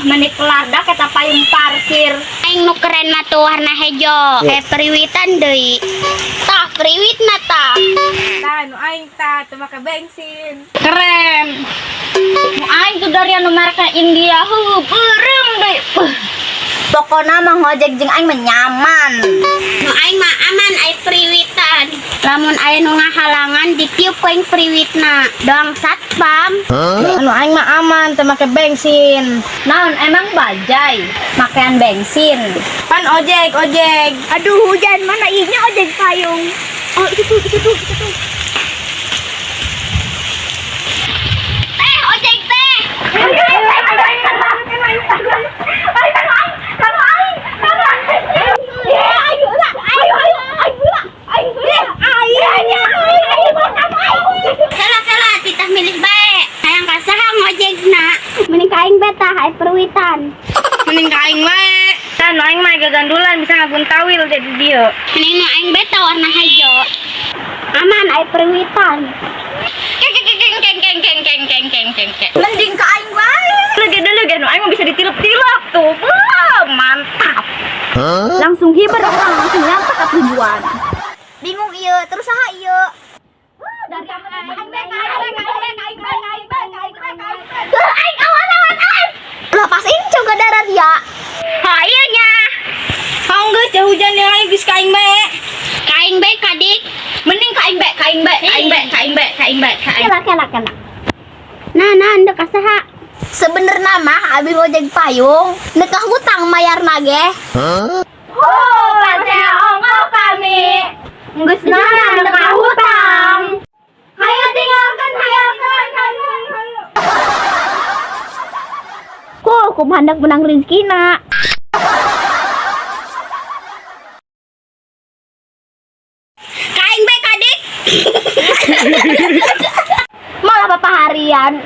Menik larda kata payung parkir. Aing nu keren mah tuh warna hejo. Priwitan deui. Tah priwit na tah. Tah nu aing tah teu make bensin. Keren. Nu aing tuh dari anu merek India beureum deui. Pokona mah ngojek jeung aing mah nyaman. Nu aing mah aman ai priwitan. Lamun aya nu ngahalangan ditiup ku aing priwitna. Doang satpam. Anu aing mah aman teu make bensin. Naon emang bajai makean bensin. Pan ojek. Aduh hujan mana inya ojek payung. Oh itu tuh. Teh ojek teh. Salah titah milih bae. Hayang ka saha ngojekna. Mending ka aing beta hai perwitan. Mending ka aing wae. Tah nu aing mah gagandulan bisa ngabuntawil jadi dieu. Mending nu aing beta warna hijau. Aman ai perwitan. Keng. Mending ka aing wae. Leuge nu aing mah bisa ditilep-tilep tuh. Mantap. Langsung hiber orang langsung nyampe ke tujuan. Bingung ieu, terus saha ieu? Dari Aing. Lepasin coba darat ya. Hayu nya. Haung geus teh hujan yang aing geus ka aing bae. Kaing bae kadik. Mending ka aing bae. Kela. Nah, ndek kasaha. Sebenerna mah abi ngojek payung, nekah hutang mayarna ge. Oh, pasea ongkol kami. Geus nahan nekah hutang. Hayo tinggalkan. Kok hendak menang rezekina. Kaing bae kadik. Malah papa harian.